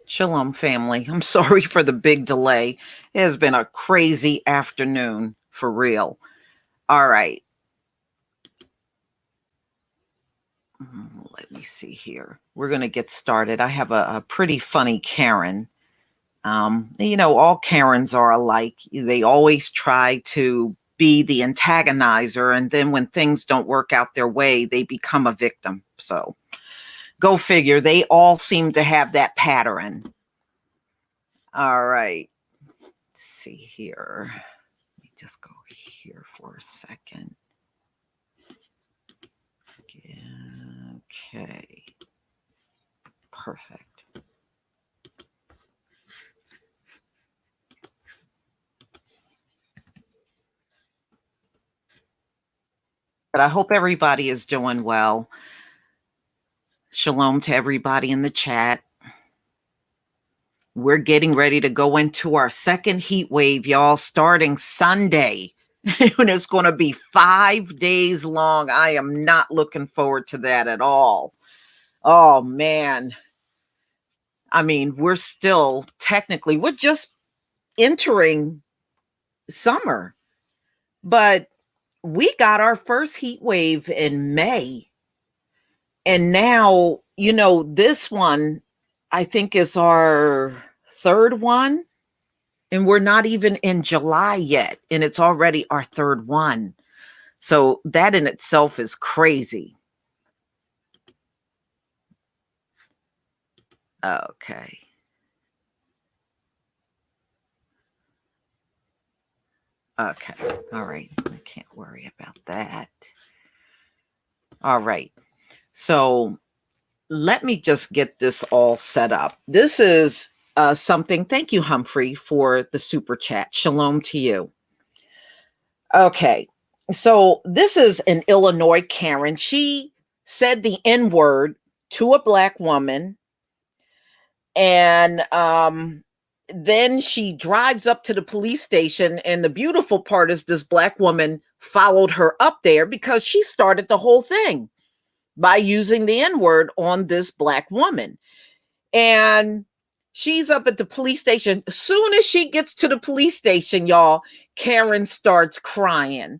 Shalom, family. I'm sorry for the big delay. It has been a crazy afternoon for real. All right. Let me see here. We're going to get started. I have a pretty funny Karen. All Karens are alike. They always try to be the antagonizer, and then when things don't work out their way, they become a victim. So go figure. They all seem to have that pattern. All right. Let's see here. Let me just go here for a second. Okay. Perfect. But I hope everybody is doing well. Shalom to everybody in the chat. We're getting ready to go into our second heat wave, y'all, starting Sunday. And it's going to be 5 days long. I am not looking forward to that at all. Oh, man. I mean, we're just entering summer. But we got our first heat wave in May. And now, this one, I think, is our third one. And we're not even in July yet. And it's already our third one. So that in itself is crazy. Okay. Okay. All right. I can't worry about that. All right. So let me just get this all set up. This is something. Thank you, Humphrey, for the super chat. Shalom to you. Okay. So this is an Illinois Karen. She said the N-word to a Black woman. And then she drives up to the police station. And the beautiful part is this Black woman followed her up there because she started the whole thing by using the N-word on this Black woman. And she's up at the police station. As soon as she gets to the police station, y'all, Karen starts crying.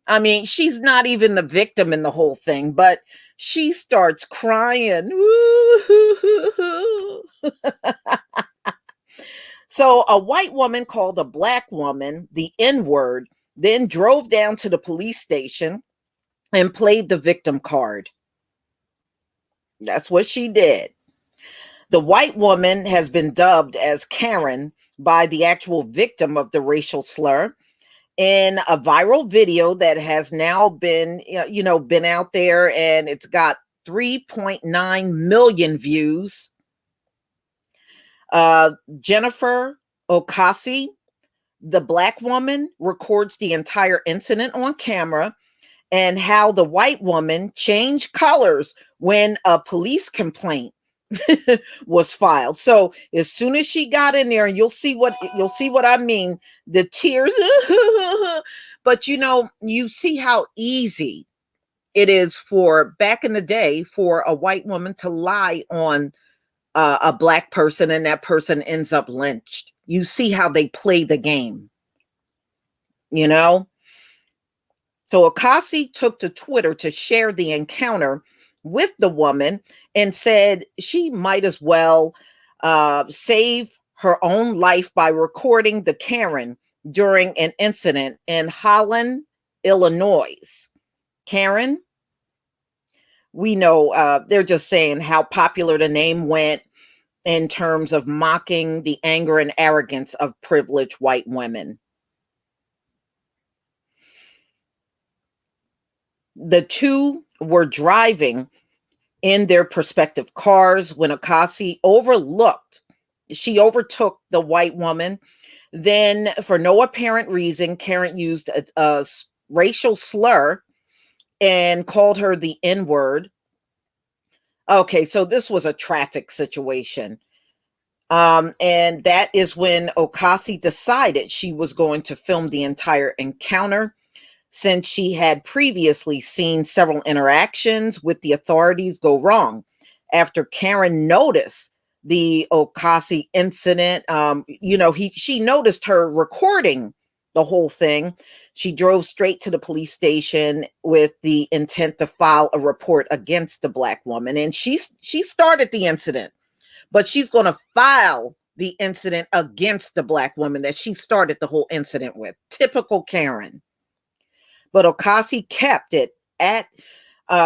I mean, she's not even the victim in the whole thing, but she starts crying. So a white woman called a Black woman the N-word, then drove down to the police station and played the victim card. That's what she did. The white woman has been dubbed as Karen by the actual victim of the racial slur in a viral video that has now been, been out there, and it's got 3.9 million views. Jennifer Ocasio, the Black woman, records the entire incident on camera and how the white woman changed colors when a police complaint was filed. So as soon as she got in there, and you'll see what I mean, the tears. But you see how easy it is for back in the day for a white woman to lie on a Black person, and that person ends up lynched. You see how they play the game, So Ocasio took to Twitter to share the encounter with the woman and said she might as well save her own life by recording the Karen during an incident in Holland, Illinois. Karen, we know they're just saying how popular the name went in terms of mocking the anger and arrogance of privileged white women. The two were driving in their respective cars when Ocasio overtook the white woman. Then, for no apparent reason, Karen used a racial slur and called her the N-word. Okay, so this was a traffic situation. And that is when Ocasio decided she was going to film the entire encounter, since she had previously seen several interactions with the authorities go wrong after Karen noticed the Ocasio incident. She noticed her recording the whole thing. She drove straight to the police station with the intent to file a report against the Black woman. And she started the incident, but she's going to file the incident against the Black woman that she started the whole incident with. Typical Karen. But Ocasio kept it at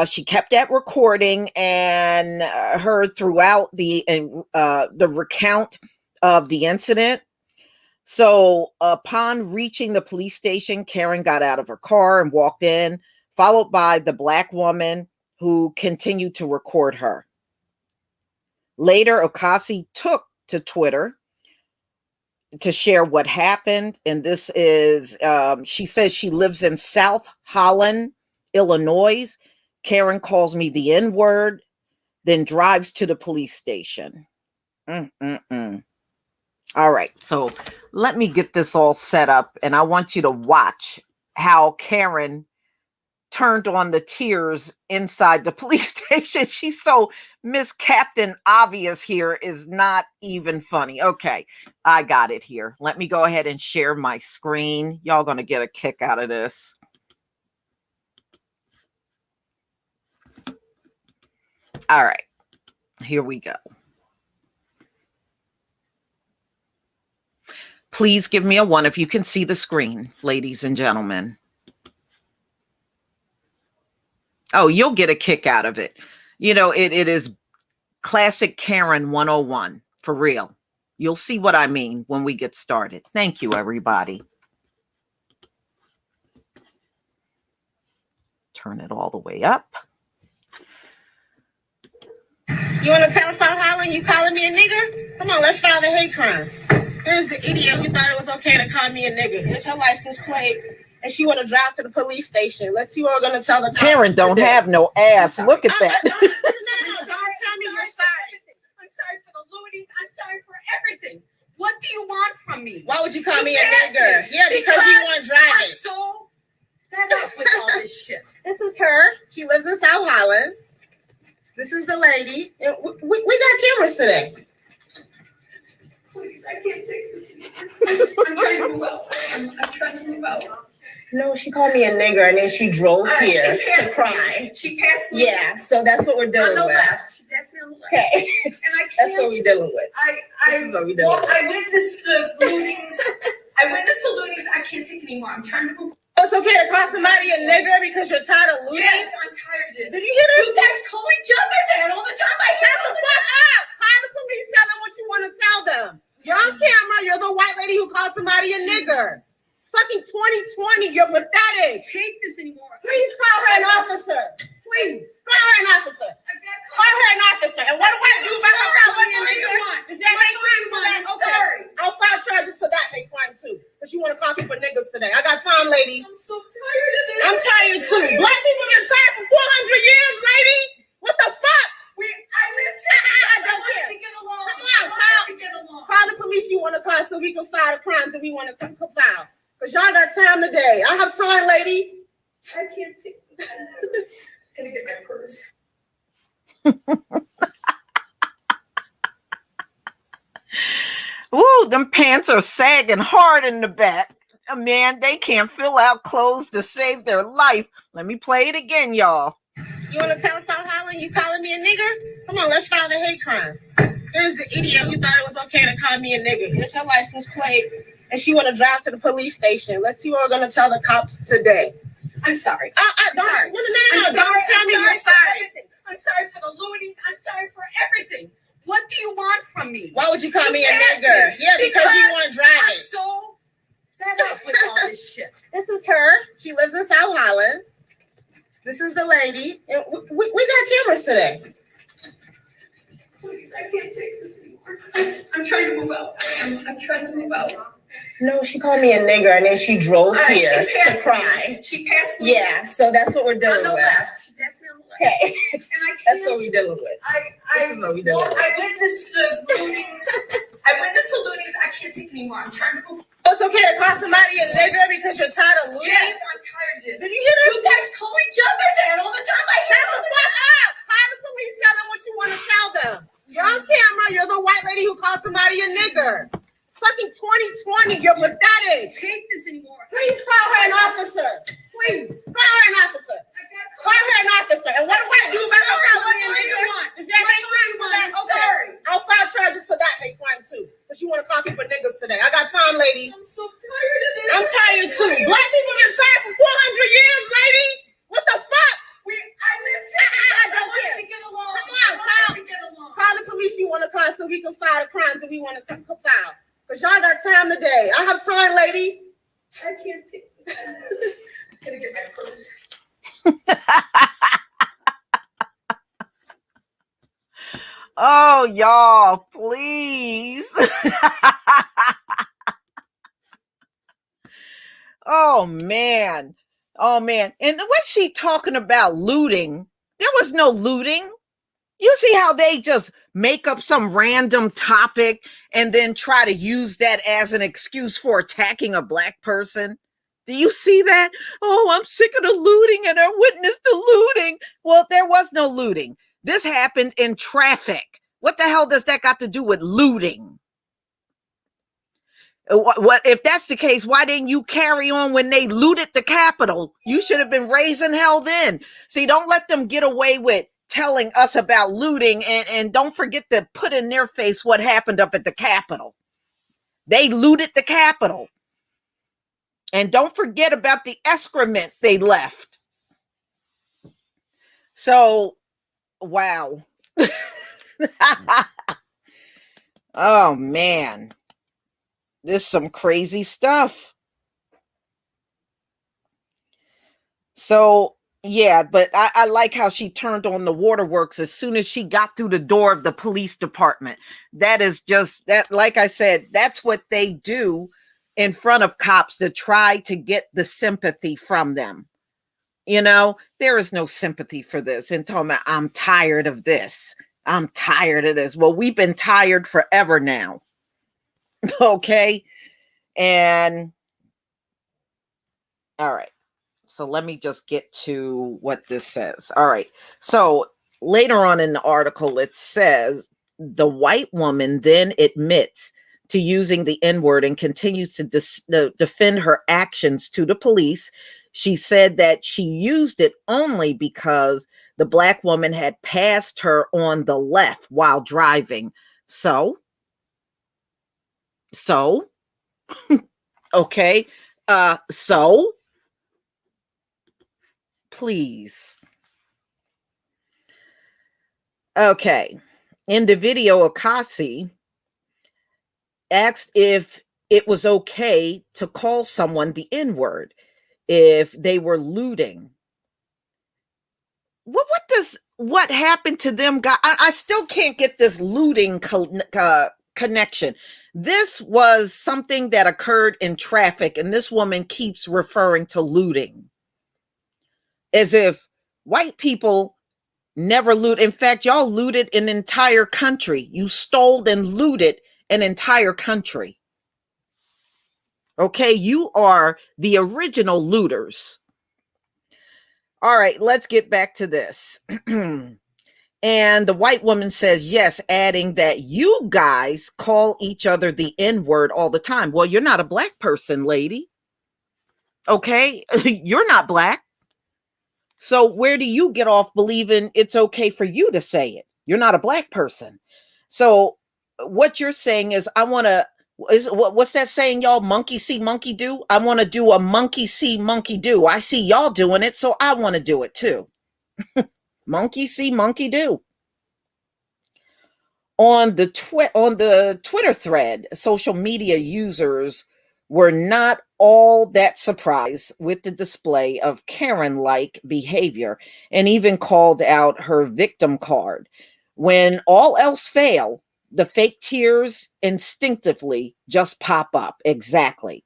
she kept that recording and heard throughout the recount of the incident. So upon reaching the police station, Karen got out of her car and walked in, followed by the Black woman who continued to record her. Later, Ocasio took to Twitter to share what happened. And this is, she says she lives in South Holland, Illinois. Karen calls me the N-word, then drives to the police station. All right, so let me get this all set up, and I want you to watch how Karen turned on the tears inside the police station. She's so Miss Captain Obvious here is not even funny. Okay, I got it here. Let me go ahead and share my screen. Y'all gonna get a kick out of this. All right, here we go. Please give me a 1 if you can see the screen, ladies and gentlemen. Oh, you'll get a kick out of it. It is classic Karen 101, for real. You'll see what I mean when we get started. Thank you, everybody. Turn it all the way up. You want to tell South Holland you calling me a nigger? Come on, let's file the hate crime. Here's the idiot who thought it was okay to call me a nigger. Here's her license plate, and she want to drive to the police station. Let's see what we're going to tell the cops. Karen don't have no ass. Look at that. Don't tell me you're sorry. I'm sorry for the looting. I'm sorry for everything. What do you want from me? Why would you call me a nigger? Yeah, because you want driving. I'm so fed up with all this shit. This is her. She lives in South Holland. This is the lady. And we got cameras today. Please, I can't take this anymore. I'm trying to move out. I'm trying to move out. No, she called me a nigger and then she drove here to cry. She passed me. Yeah, so that's what we're dealing on the with. left. She passed me on the left. Okay. And I can't. That's what we're dealing with. This is what we're dealing with. I witnessed the lootings. I can't take it anymore. I'm trying to move. It's okay to call somebody a nigger because you're tired of looting? Yes, I'm tired of this. Did you hear this? You guys call each other that all the time. Shut the fuck up! Call the police, tell them what you want to tell them. You're on camera, you're the white lady who called somebody a nigger. It's fucking 2020, you're pathetic. Take this anymore. Please call her an officer. Please, call her an officer. Call her an officer. And what do I do about her calling me a nigger? Is that hate crime for that? Okay. I'll file charges for that hate crime too. Because you want to call people niggas today. I got time, lady. I'm so tired of this. I'm tired too. Black people been tired for 400 years, lady. What the fuck? I lived here. I don't wanted care. to get along. Come on, call the police you want to call so we can file the crimes that we want to file. Because y'all got time today. I have time, lady. I can't take this. I'm gonna get my purse. Ooh, them pants are sagging hard in the back. Man, they can't fill out clothes to save their life. Let me play it again, y'all. You want to tell South Holland you calling me a nigger? Come on, let's file the hate crime. Here's the idiot who thought it was okay to call me a nigger. Here's her license plate, and she want to drive to the police station. Let's see what we're going to tell the cops today. I'm sorry. Don't tell me you're sorry. I'm sorry for the looting. I'm sorry for everything. What do you want from me? Why would you call me a nigger? Yeah, because you want driving. I'm so fed up with all this shit. This is her. She lives in South Holland. This is the lady. And we got cameras today. Please, I can't take this anymore. I'm trying to move out. I'm trying to move out. No, she called me a nigger and then she drove here to cry. She passed me. Yeah, so that's what we're dealing on the with. left. She passed me on the left. Okay. And I That's what we're dealing with. This is what we're dealing with. I witnessed the lootings. I can't take it anymore. I'm trying to move. It's okay to call somebody a nigger because you're tired of looting? Yes, I'm tired of this. Did you hear this? You guys call each other that all the time. Shut the fuck up! Call the police, tell them what you want to tell them. You're on camera. You're the white lady who called somebody a nigger. It's fucking 2020. You're pathetic. Take this anymore. Please call her an officer. Please call her an officer. Call her an officer. And what do I do about her calling me a nigger? Is that hate crime for that? Okay. I'll file charges for that hate crime too. Because you want to call people niggas today. I got time, lady. I'm so tired of this. I'm tired too. Black people been tired for 400 years, lady. What the fuck? I lived here because I wanted to get along. Come on, I wanted to get along. Call the police you want to call so we can file the crimes that we want to file. Because y'all got time today. I have time, lady. I can't take this. I'm gonna get my purse. Oh, y'all, please. Oh, man. Oh, man. And what's she talking about looting? There was no looting. You see how they just make up some random topic and then try to use that as an excuse for attacking a black person? Do you see that? Oh, I'm sick of the looting and I witnessed the looting. Well, there was no looting. This happened in traffic. What the hell does that got to do with looting? What if that's the case? Why didn't you carry on when they looted the Capitol? You should have been raising hell then. See, don't let them get away with telling us about looting, and don't forget to put in their face what happened up at the Capitol. They looted the Capitol. And don't forget about the excrement they left. So, wow. Oh, man. This is some crazy stuff. So, yeah, but I like how she turned on the waterworks as soon as she got through the door of the police department. That is just that, like I said, that's what they do in front of cops to try to get the sympathy from them. You know, there is no sympathy for this. And talking about, I'm tired of this. I'm tired of this. Well, we've been tired forever now. Okay. And all right. So let me just get to what this says. All right. So later on in the article, it says the white woman then admits to using the N-word and continues to defend her actions to the police. She said that she used it only because the black woman had passed her on the left while driving. So, okay. So, please. Okay. In the video, Akasi asked if it was okay to call someone the N-word if they were looting. What happened to them? I still can't get this looting connection. This was something that occurred in traffic, and this woman keeps referring to looting as if white people never loot. In fact, y'all looted an entire country. You stole and looted an entire country. Okay, you are the original looters. All right, let's get back to this. And the white woman says, yes, adding that you guys call each other the N-word all the time. Well, you're not a black person, lady. Okay, you're not black. So where do you get off believing it's okay for you to say it? You're not a black person. So what you're saying is, what's that saying, y'all? Monkey see, monkey do. I want to do a monkey see, monkey do. I see y'all doing it, so I want to do it too. Monkey see, monkey do. On the Twitter thread, social media users were not all that surprised with the display of Karen-like behavior and even called out her victim card. When all else failed, the fake tears instinctively just pop up. Exactly.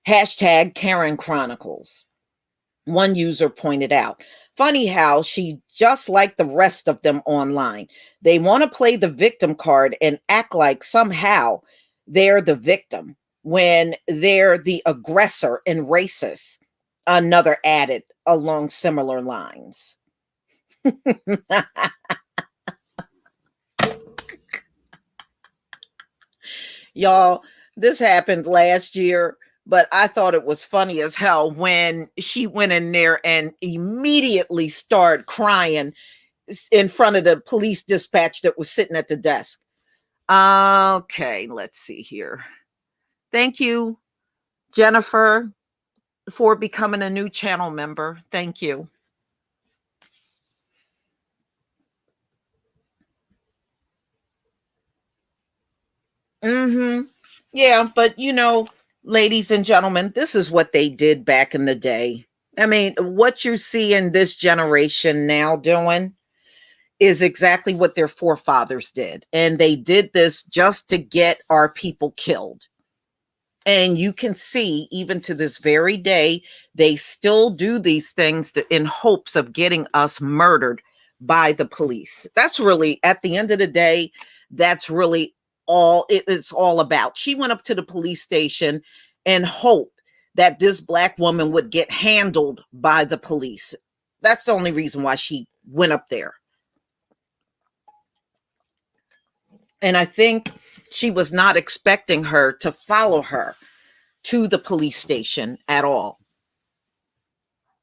Hashtag Karen Chronicles. One user pointed out, funny how she just like the rest of them online. They want to play the victim card and act like somehow they're the victim when they're the aggressor and racist. Another added along similar lines. Y'all, this happened last year, but I thought it was funny as hell when she went in there and immediately started crying in front of the police dispatch that was sitting at the desk. Okay, let's see here. Thank you, Jennifer, for becoming a new channel member. Thank you. Yeah, but ladies and gentlemen, this is what they did back in the day. I mean, what you see in this generation now doing is exactly what their forefathers did. And they did this just to get our people killed. And you can see, even to this very day, they still do these things in hopes of getting us murdered by the police. That's really, at the end of the day, that's really all it's all about. She went up to the police station and hoped that this Black woman would get handled by the police. That's the only reason why she went up there. And I think she was not expecting her to follow her to the police station at all.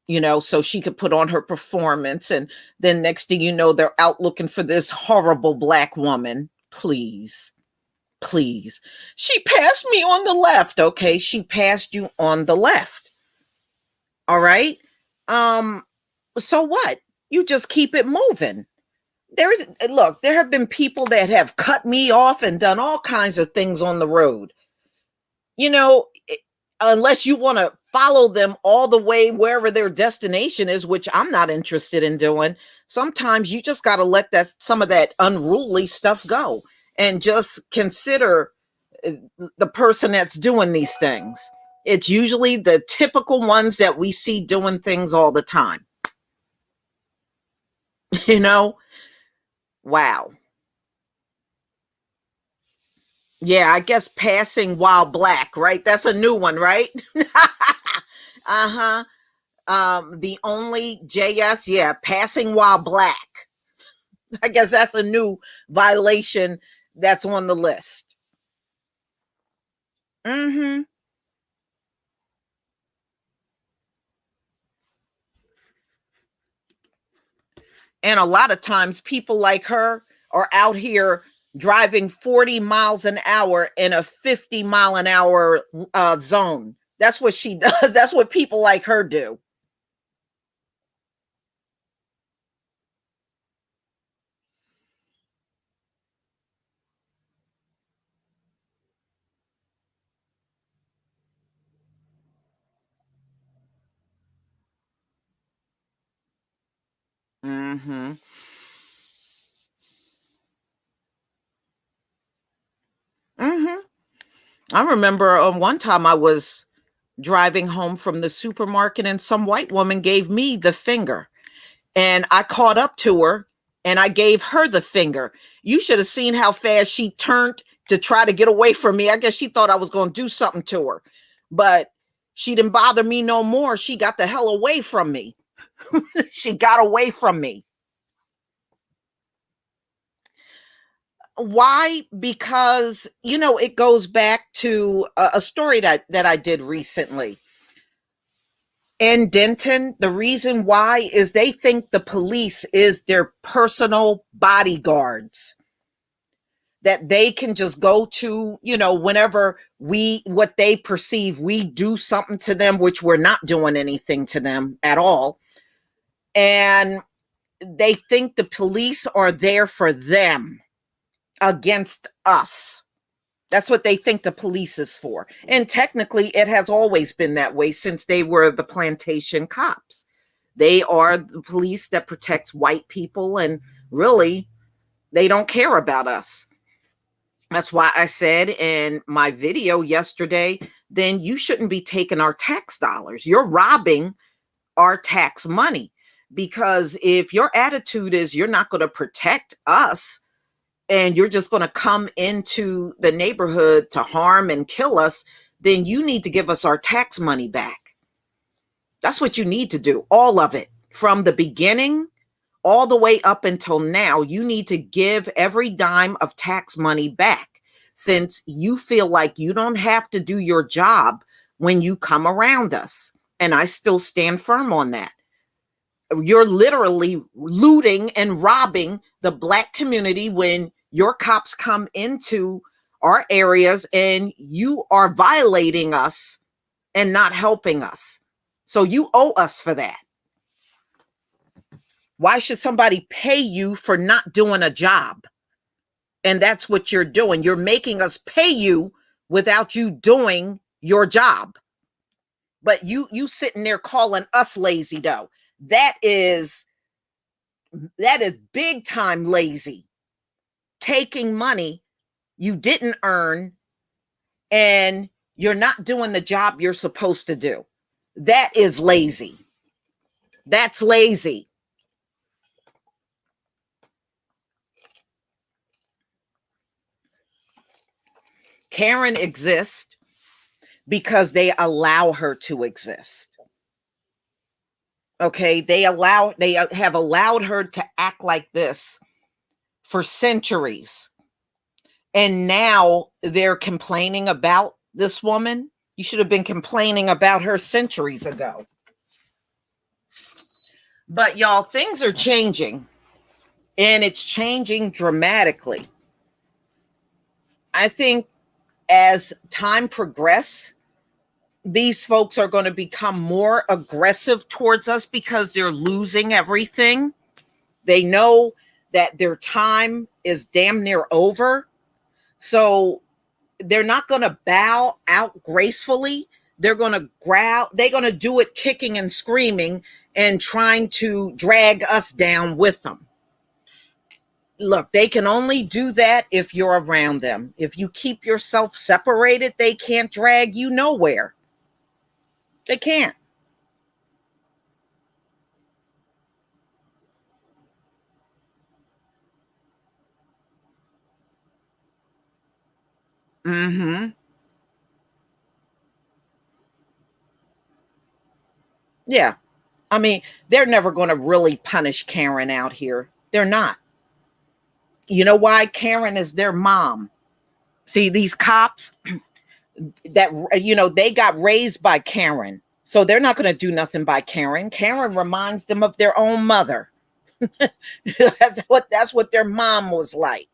So she could put on her performance. And then next thing you know, they're out looking for this horrible Black woman. Please. She passed me on the left. Okay. She passed you on the left. All right. So what? You just keep it moving. There have been people that have cut me off and done all kinds of things on the road. Unless you want to follow them all the way wherever their destination is, which I'm not interested in doing. Sometimes you just got to let some of that unruly stuff go and just consider the person that's doing these things. It's usually the typical ones that we see doing things all the time. Wow. Yeah, I guess passing while Black, right? That's a new one, right? Uh-huh. The only JS, yeah, passing while Black. I guess that's a new violation that's on the list. And a lot of times people like her are out here driving 40 miles an hour in a 50 mile an hour zone. That's what she does. That's what people like her do. I remember one time I was driving home from the supermarket and some white woman gave me the finger and I caught up to her and I gave her the finger. You should have seen how fast she turned to try to get away from me. I guess she thought I was going to do something to her, but she didn't bother me no more. She got the hell away from me. She got away from me. Why? Because, it goes back to a story that I did recently. In Denton, the reason why is they think the police is their personal bodyguards. That they can just go to, whenever what they perceive, we do something to them, which we're not doing anything to them at all. And they think the police are there for them. Against us. That's what they think the police is for. And technically, it has always been that way since they were the plantation cops. They are the police that protects white people, and really, they don't care about us. That's why I said in my video yesterday, then you shouldn't be taking our tax dollars. You're robbing our tax money. Because if your attitude is you're not going to protect us, and you're just going to come into the neighborhood to harm and kill us, then you need to give us our tax money back. That's what you need to do. All of it. From the beginning, all the way up until now, you need to give every dime of tax money back since you feel like you don't have to do your job when you come around us. And I still stand firm on that. You're literally looting and robbing the Black community when your cops come into our areas and you are violating us and not helping us. So you owe us for that. Why should somebody pay you for not doing a job? And that's what you're doing. You're making us pay you without you doing your job. But you sitting there calling us lazy though. That is big time lazy. Taking money you didn't earn and you're not doing the job you're supposed to do. That is lazy. That's lazy. Karen exists because they allow her to exist. Okay, they have allowed her to act like this for centuries. And now they're complaining about this woman. You should have been complaining about her centuries ago. But y'all, things are changing, and it's changing dramatically. I think as time progresses, these folks are going to become more aggressive towards us because they're losing everything. They know that their time is damn near over. So they're not going to bow out gracefully. They're going to growl. They're going to do it kicking and screaming and trying to drag us down with them. Look, they can only do that if you're around them. If you keep yourself separated, they can't drag you nowhere. They can't. Mm-hmm. Yeah. I mean, they're never going to really punish Karen out here. They're not. You know why? Karen is their mom. See, these cops that, they got raised by Karen. So they're not going to do nothing by Karen. Karen reminds them of their own mother. That's what their mom was like.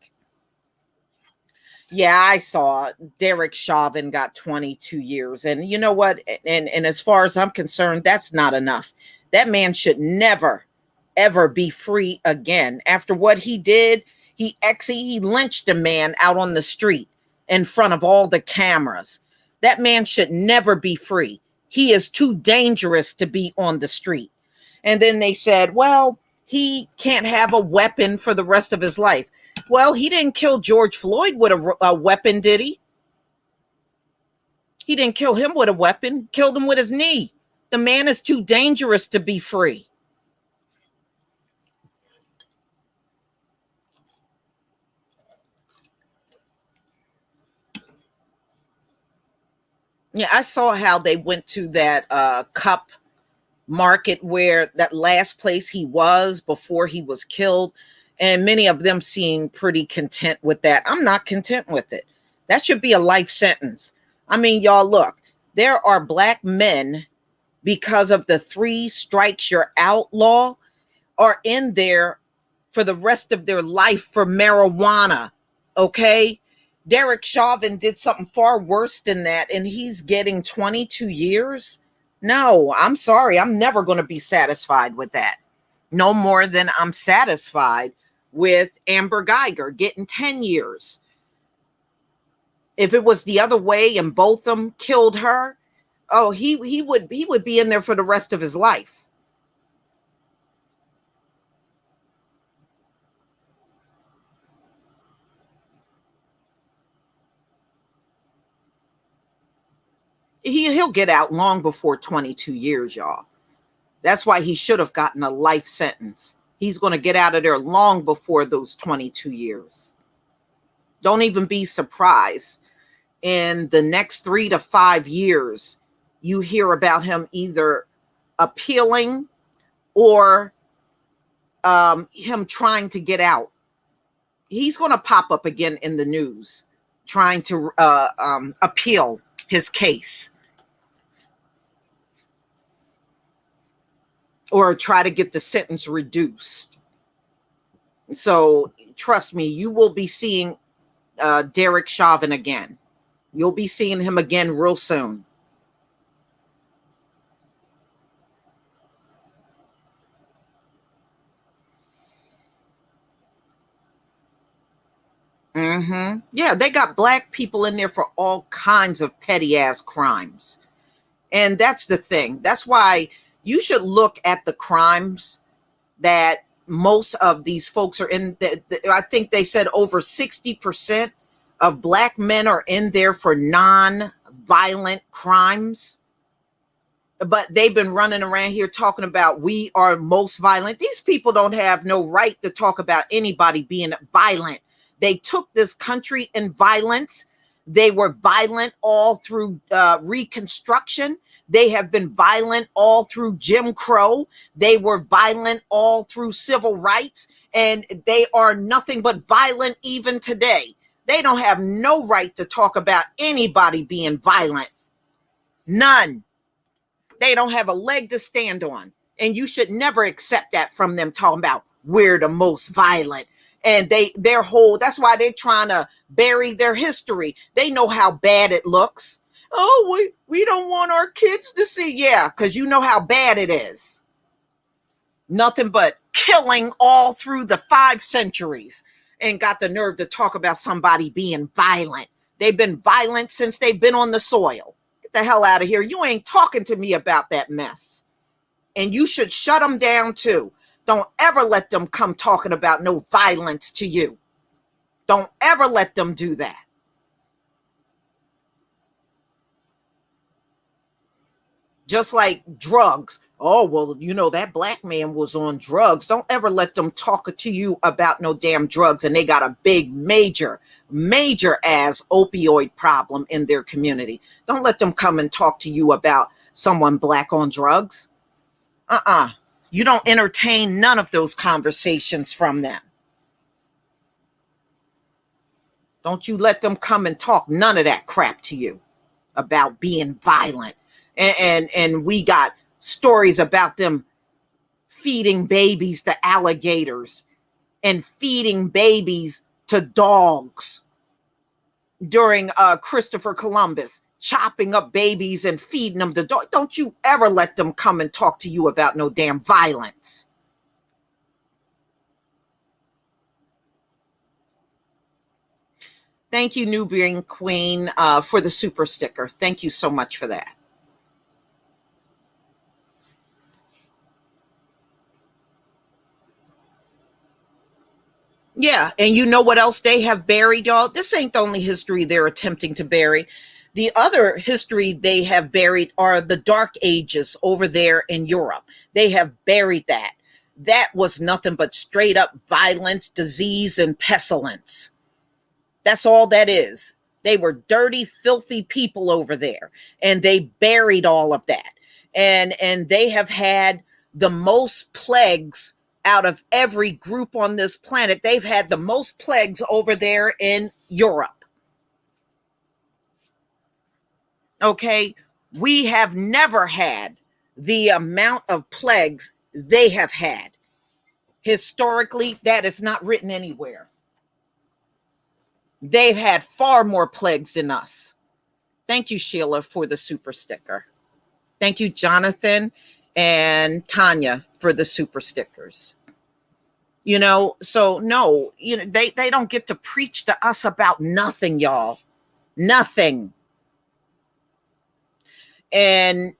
Yeah, I saw Derek Chauvin got 22 years. And you know what? And as far as I'm concerned, that's not enough. That man should never, ever be free again. After what he did, he lynched a man out on the street in front of all the cameras. That man should never be free. He is too dangerous to be on the street. And then they said, well, he can't have a weapon for the rest of his life. Well, he didn't kill George Floyd with a weapon, did he? He didn't kill him with a weapon, killed him with his knee. The man is too dangerous to be free. Yeah, I saw how they went to that Cup market where that last place he was before he was killed. And many of them seem pretty content with that. I'm not content with it. That should be a life sentence. I mean, y'all, look, there are Black men, because of the 3 strikes you're out law, are in there for the rest of their life for marijuana. Okay? Derek Chauvin did something far worse than that, and he's getting 22 years. No, I'm sorry. I'm never going to be satisfied with that. No more than I'm satisfied with Amber Geiger getting 10 years. If it was the other way and both of them killed her, oh, he would be in there for the rest of his life. He'll get out long before 22 years, y'all. That's why he should have gotten a life sentence. He's going to get out of there long before those 22 years. Don't even be surprised. In the next 3 to 5 years, you hear about him either appealing or him trying to get out. He's going to pop up again in the news, trying to appeal his case or try to get the sentence reduced. So trust me, you will be seeing Derek Chauvin again. You'll be seeing him again real soon. Yeah, they got black people in there for all kinds of petty ass crimes. And that's the thing. That's why you should look at the crimes that most of these folks are in. I think they said over 60% of black men are in there for non-violent crimes. But they've been running around here talking about we are most violent. These people don't have no right to talk about anybody being violent. They took this country in violence. They were violent all through Reconstruction. They have been violent all through Jim Crow. They were violent all through civil rights. And they are nothing but violent even today. They don't have no right to talk about anybody being violent. None. They don't have a leg to stand on. And you should never accept that from them, talking about we're the most violent. And their whole, that's why they're trying to bury their history. They know how bad it looks. Oh, we don't want our kids to see. Yeah, because you know how bad it is. Nothing but killing all through the 5 centuries, and got the nerve to talk about somebody being violent. They've been violent since they've been on the soil. Get the hell out of here. You ain't talking to me about that mess. And you should shut them down too. Don't ever let them come talking about no violence to you. Don't ever let them do that. Just like drugs. Oh, well, you know, that black man was on drugs. Don't ever let them talk to you about no damn drugs. And they got a big, major ass opioid problem in their community. Don't let them come and talk to you about someone black on drugs. You don't entertain none of those conversations from them. Don't you let them come and talk none of that crap to you about being violent. And we got stories about them feeding babies to alligators and feeding babies to dogs during Christopher Columbus. Chopping up babies and feeding them to dogs. Don't you ever let them come and talk to you about no damn violence. Thank you, Nubian Queen, for the super sticker. Thank you so much for that. Yeah, and you know what else they have buried, y'all? This ain't the only history they're attempting to bury. The other history they have buried are the Dark Ages over there in Europe. They have buried that. That was nothing but straight up violence, disease, and pestilence. That's all that is. They were dirty, filthy people over there, and they buried all of that. And they have had the most plagues out of every group on this planet. They've had the most plagues over there in Europe. Okay, we have never had the amount of plagues they have had. Historically, that is not written anywhere. They've had far more plagues than us. Thank you, Sheila, for the super sticker. Thank you, Jonathan and Tanya, for the super stickers. You know, so no, you know, they don't get to preach to us about nothing, y'all. Nothing. And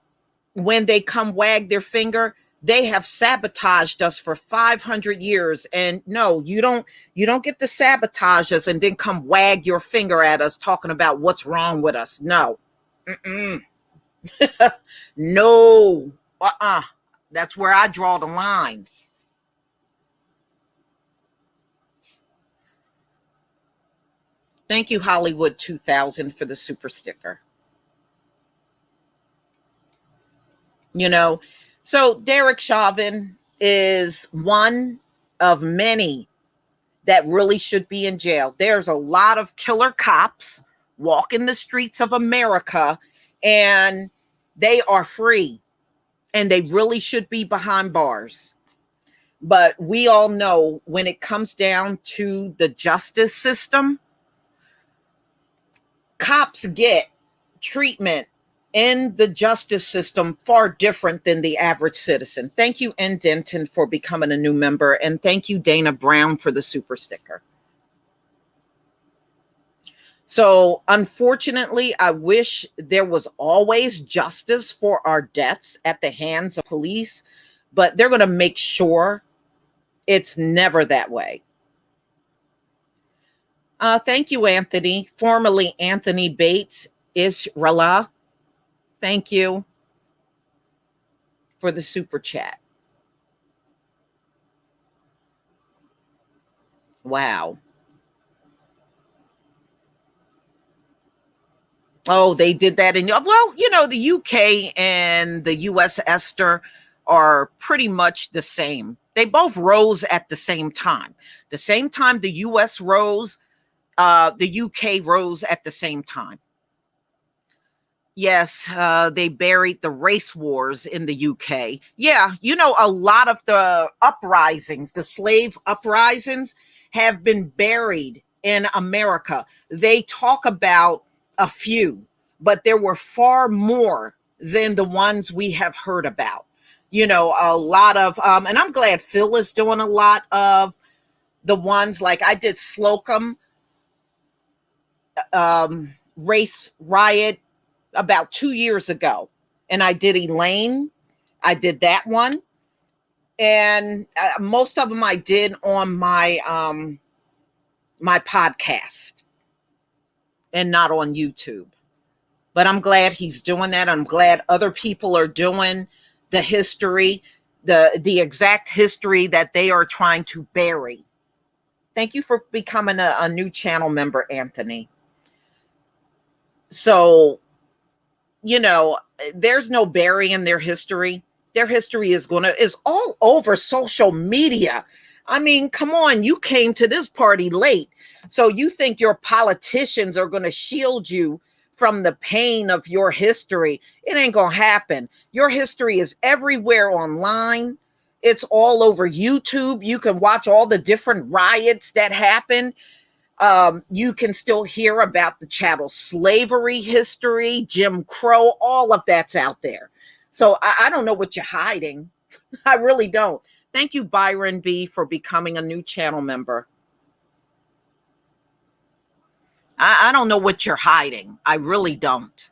when they come wag their finger, they have sabotaged us for 500 years. And no, you don't get to sabotage us and then come wag your finger at us talking about what's wrong with us. No. No. That's where I draw the line. Thank you, Hollywood 2000, for the super sticker. You know, so Derek Chauvin is one of many that really should be in jail. There's a lot of killer cops walking the streets of America, and they are free, and they really should be behind bars. But we all know when it comes down to the justice system, cops get treatment in the justice system far different than the average citizen. Thank you, N. Denton, for becoming a new member. And thank you, Dana Brown, for the super sticker. So unfortunately, I wish there was always justice for our deaths at the hands of police, but they're going to make sure it's never that way. Thank you, Anthony, formerly Anthony Bates Israela. Thank you for the super chat. Wow. Oh, they did that in, well, you know, the UK and the US, Esther, are pretty much the same. They both rose at the same time. The same time the US rose, the UK rose at the same time. Yes, they buried the race wars in the UK. Yeah, you know, a lot of the uprisings, the slave uprisings, have been buried in America. They talk about a few, but there were far more than the ones we have heard about. You know, a lot of, and I'm glad Phil is doing a lot of the ones, like I did Slocum race riot about 2 years ago, and I did Elaine. I did that one, and most of them I did on my my podcast and not on YouTube. But I'm glad he's doing that. I'm glad other people are doing the history, the exact history that they are trying to bury. Thank you for becoming a new channel member, Anthony. So, you know, there's no burying their history. Their history is all over social media. I mean, come on, you came to this party late. So you think your politicians are going to shield you from the pain of your history? It ain't going to happen. Your history is everywhere online. It's all over YouTube. You can watch all the different riots that happen. You can still hear about the chattel slavery history, Jim Crow, all of that's out there. So I don't know what you're hiding. I really don't. Thank you, Byron B., for becoming a new channel member. I don't know what you're hiding. I really don't.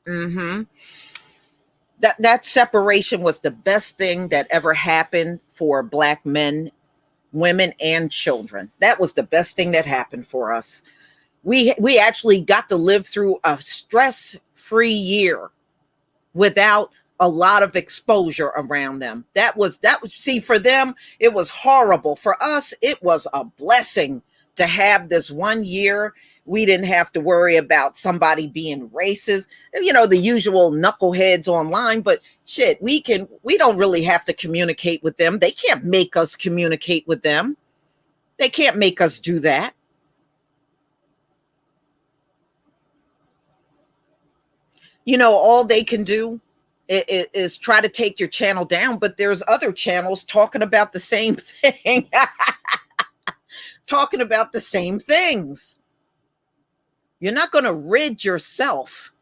Mm-hmm. That separation was the best thing that ever happened for Black men, women, and children. That was the best thing that happened for us. We actually got to live through a stress-free year without a lot of exposure around them. That was see, for them it was horrible. For us, it was a blessing to have this 1 year. We didn't have to worry about somebody being racist, you know, the usual knuckleheads online, but shit, we don't really have to communicate with them. They can't make us communicate with them. They can't make us do that. You know, all they can do is try to take your channel down, but there's other channels talking about the same thing. Talking about the same things. You're not going to rid yourself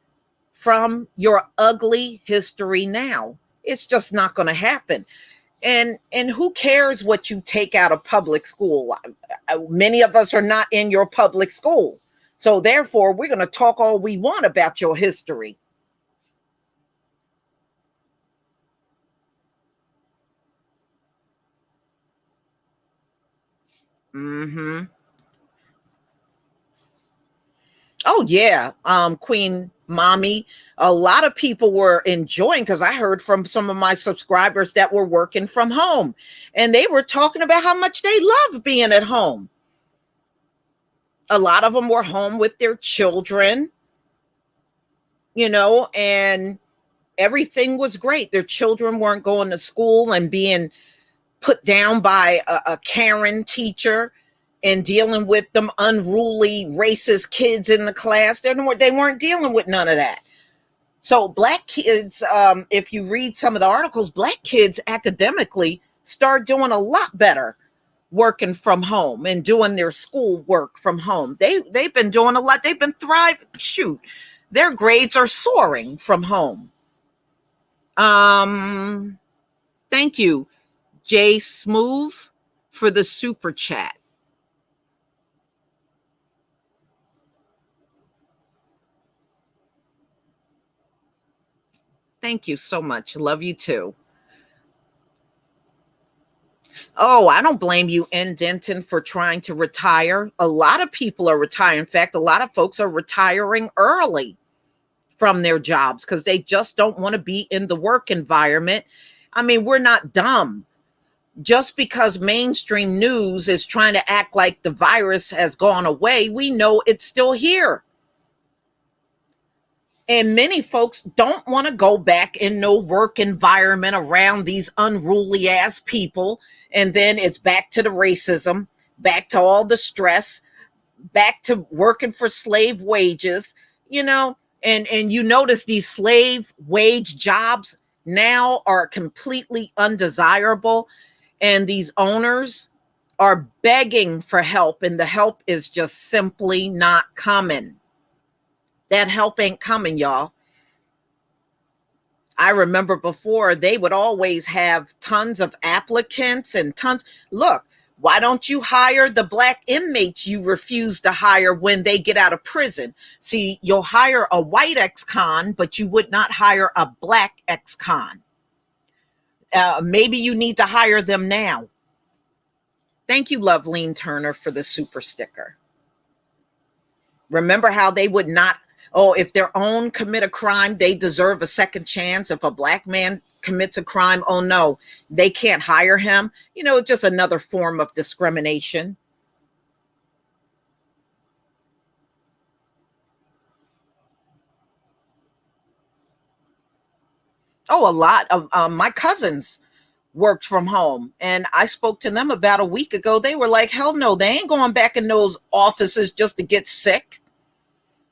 from your ugly history now. It's just not going to happen. And who cares what you take out of public school? Many of us are not in your public school. So therefore, we're going to talk all we want about your history. Mm-hmm. Oh, yeah. Queen Mommy, a lot of people were enjoying, because I heard from some of my subscribers that were working from home, and they were talking about how much they love being at home. A lot of them were home with their children, and everything was great. Their children weren't going to school and being put down by a Karen teacher and dealing with them unruly, racist kids in the class. They weren't dealing with none of that. So Black kids, if you read some of the articles, Black kids academically start doing a lot better working from home and doing their school work from home. They've been doing a lot. They've been thriving. Shoot, their grades are soaring from home. Thank you, Jay Smooth, for the super chat. Thank you so much. Love you too. Oh, I don't blame you, in Denton, for trying to retire. A lot of people are retiring. In fact, a lot of folks are retiring early from their jobs because they just don't want to be in the work environment. I mean, we're not dumb. Just because mainstream news is trying to act like the virus has gone away, we know it's still here. And many folks don't want to go back in no work environment around these unruly ass people. And then it's back to the racism, back to all the stress, back to working for slave wages, and you notice these slave wage jobs now are completely undesirable. And these owners are begging for help, and the help is just simply not coming. That help ain't coming, y'all. I remember before they would always have tons of applicants and tons. Look, why don't you hire the Black inmates you refuse to hire when they get out of prison? See, you'll hire a white ex-con, but you would not hire a Black ex-con. Maybe you need to hire them now. Thank you, Loveline Turner, for the super sticker. Remember how they would not, if their own commit a crime, they deserve a second chance. If a Black man commits a crime, oh no, they can't hire him. Just another form of discrimination. Oh, a lot of my cousins worked from home, and I spoke to them about a week ago. They were like, hell no, they ain't going back in those offices just to get sick.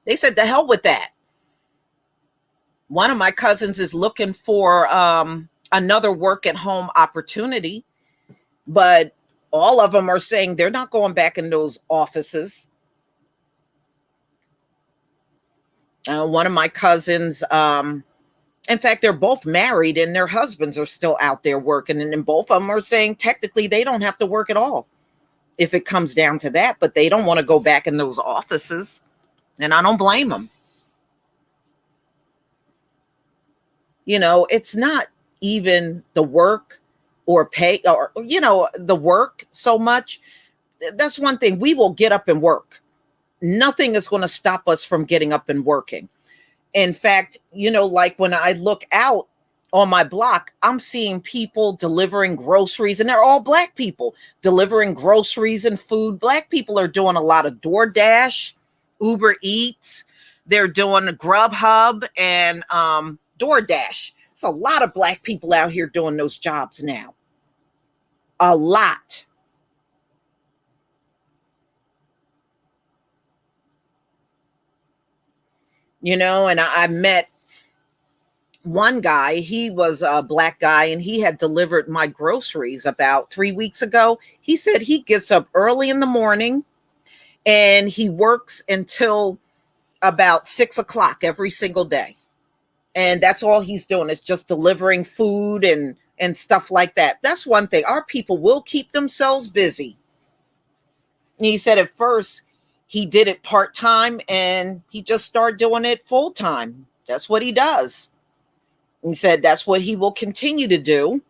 They said, the hell with that. One of my cousins is looking for another work at home opportunity, but all of them are saying they're not going back in those offices. One of my cousins, in fact, they're both married and their husbands are still out there working. And then both of them are saying technically they don't have to work at all if it comes down to that, but they don't want to go back in those offices. And I don't blame them. It's not even the work or pay or, the work so much. That's one thing. We will get up and work. Nothing is going to stop us from getting up and working. In fact, like when I look out on my block, I'm seeing people delivering groceries, and they're all Black people delivering groceries and food. Black people are doing a lot of DoorDash, Uber Eats. They're doing Grubhub and DoorDash. It's a lot of Black people out here doing those jobs now. A lot. And I met one guy. He was a Black guy, and he had delivered my groceries about 3 weeks ago. He said he gets up early in the morning and he works until about 6 o'clock every single day. And that's all he's doing is just delivering food and stuff like that. That's one thing. Our people will keep themselves busy. And he said at first he did it part-time and he just started doing it full-time. That's what he does. He said that's what he will continue to do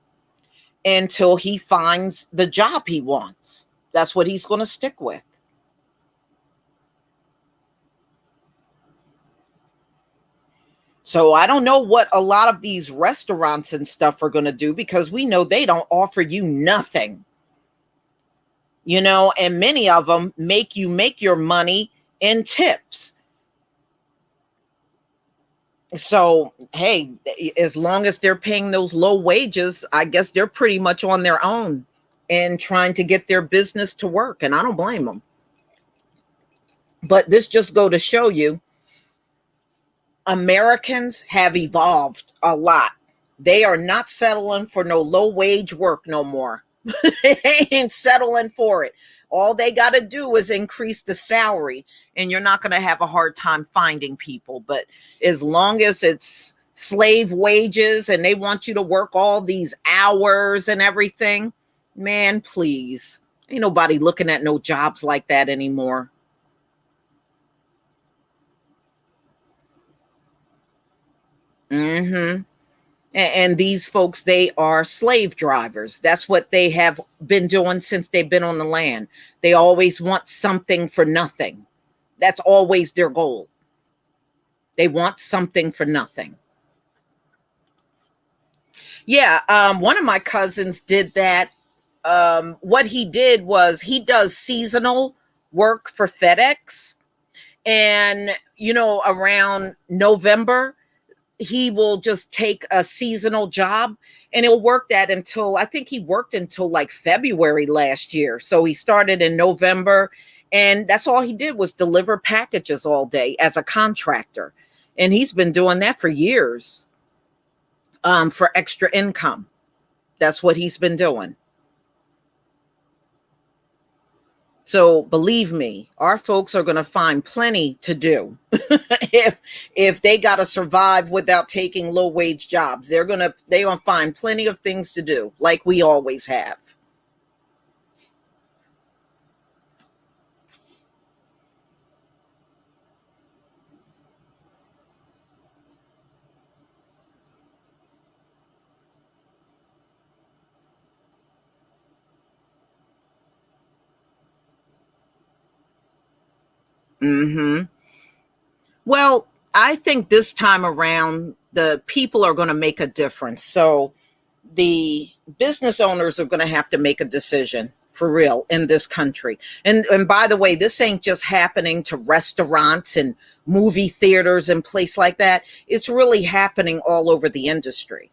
until he finds the job he wants. That's what he's going to stick with. So I don't know what a lot of these restaurants and stuff are going to do, because we know they don't offer you nothing. and many of them make your money in tips. So, hey, as long as they're paying those low wages, I guess they're pretty much on their own and trying to get their business to work. And I don't blame them. But this just go to show you, Americans have evolved a lot. They are not settling for no low wage work no more. They ain't settling for it. All they got to do is increase the salary, and you're not going to have a hard time finding people. But as long as it's slave wages and they want you to work all these hours and everything, man, please. Ain't nobody looking at no jobs like that anymore. Mm-hmm. And these folks, they are slave drivers. That's what they have been doing since they've been on the land. They always want something for nothing. That's always their goal. They want something for nothing. Yeah, one of my cousins did that. What he did was he does seasonal work for FedEx. And, around November, he will just take a seasonal job, and he'll work that until, I think he worked until like February last year. So he started in November, and that's all he did was deliver packages all day as a contractor. And he's been doing that for years, for extra income. That's what he's been doing. So believe me, our folks are going to find plenty to do if they got to survive without taking low wage jobs. They're going to find plenty of things to do, like we always have. Mm-hmm. Well, I think this time around, the people are going to make a difference. So the business owners are going to have to make a decision for real in this country. And by the way, this ain't just happening to restaurants and movie theaters and place like that. It's really happening all over the industry.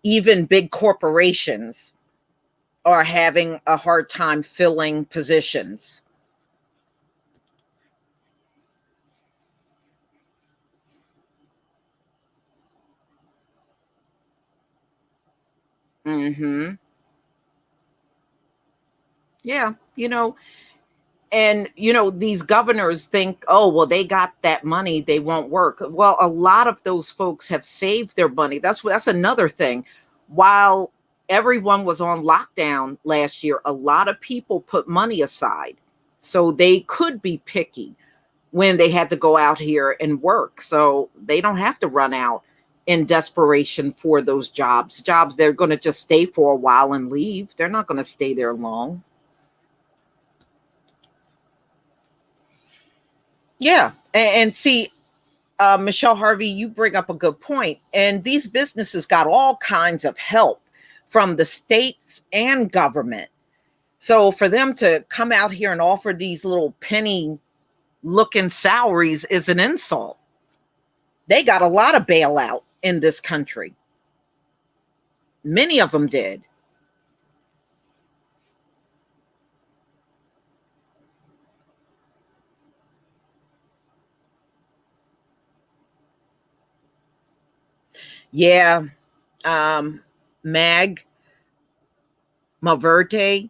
Even big corporations are having a hard time filling positions. Mm-hmm. Yeah, and these governors think, oh, well, they got that money, they won't work. Well, a lot of those folks have saved their money. That's another thing. While everyone was on lockdown last year, a lot of people put money aside so they could be picky when they had to go out here and work, so they don't have to run out in desperation for those jobs they're going to just stay for a while and leave. They're not going to stay there long. Yeah. And see, Michelle Harvey, you bring up a good point. And these businesses got all kinds of help from the states and government. So for them to come out here and offer these little penny looking salaries is an insult. They got a lot of bailout in this country. Many of them did. Yeah. Mag Maverte.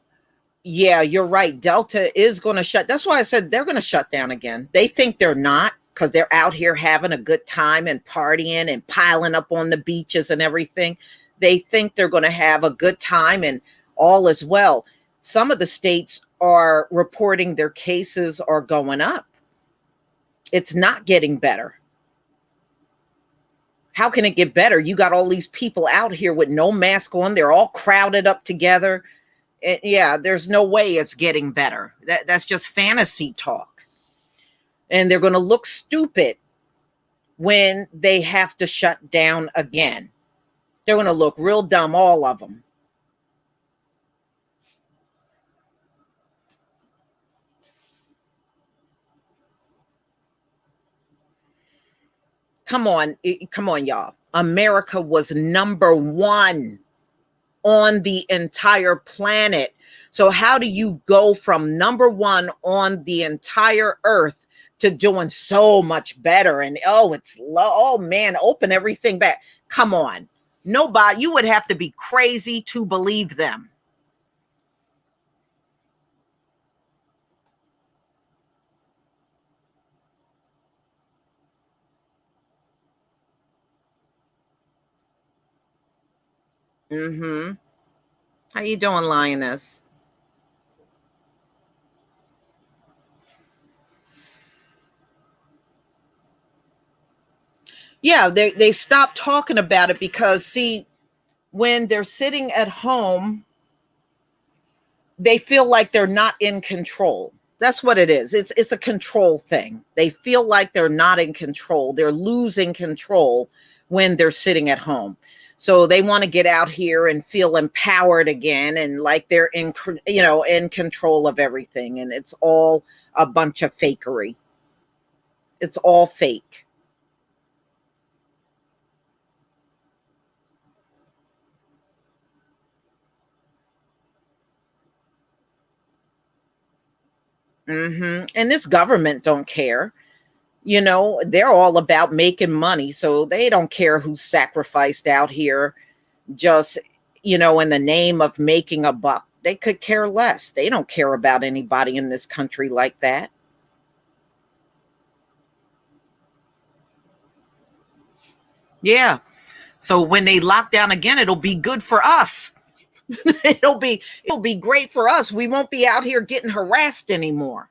Yeah, you're right. Delta is going to shut. That's why I said they're going to shut down again. They think they're not, because they're out here having a good time and partying and piling up on the beaches and everything. They think they're going to have a good time and all is well. Some of the states are reporting their cases are going up. It's not getting better. How can it get better? You got all these people out here with no mask on. They're all crowded up together. Yeah, there's no way it's getting better. That's just fantasy talk. And they're going to look stupid when they have to shut down again. They're going to look real dumb, all of them. Come on, y'all. America was number one on the entire planet. So how do you go from number one on the entire earth to doing so much better? And it's low. Oh man, open everything back. Come on. Nobody, you would have to be crazy to believe them. Mm-hmm. How you doing, Lioness? Yeah, they stopped talking about it because, see, when they're sitting at home, they feel like they're not in control. That's what it is. It's a control thing. They feel like they're not in control. They're losing control when they're sitting at home. So they want to get out here and feel empowered again and like they're in control of everything. And it's all a bunch of fakery. It's all fake. And this government don't care. They're all about making money, so they don't care who's sacrificed out here just, in the name of making a buck. They could care less. They don't care about anybody in this country like that. Yeah. So when they lock down again, it'll be good for us. it'll be great for us. We won't be out here getting harassed anymore.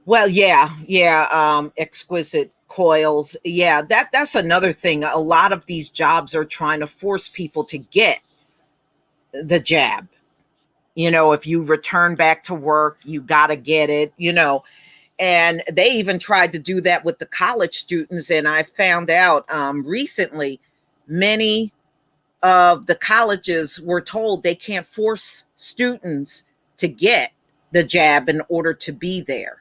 Well, yeah. Exquisite coils. Yeah, that's another thing. A lot of these jobs are trying to force people to get the jab. If you return back to work, you got to get it, and they even tried to do that with the college students. And I found out recently, many of the colleges were told they can't force students to get the jab in order to be there.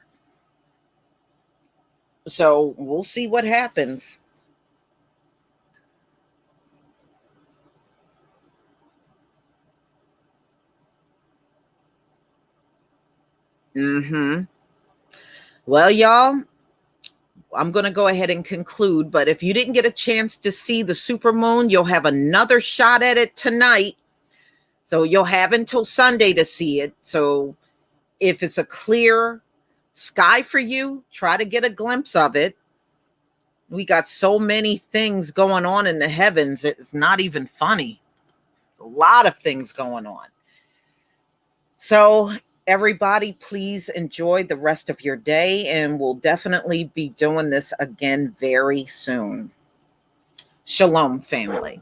So we'll see what happens. Well, y'all, I'm going to go ahead and conclude. But if you didn't get a chance to see the supermoon, you'll have another shot at it tonight. So you'll have until Sunday to see it. So if it's a clear sky for you, try to get a glimpse of it. We got so many things going on in the heavens. It's not even funny. A lot of things going on. So everybody, please enjoy the rest of your day. And we'll definitely be doing this again very soon. Shalom, family.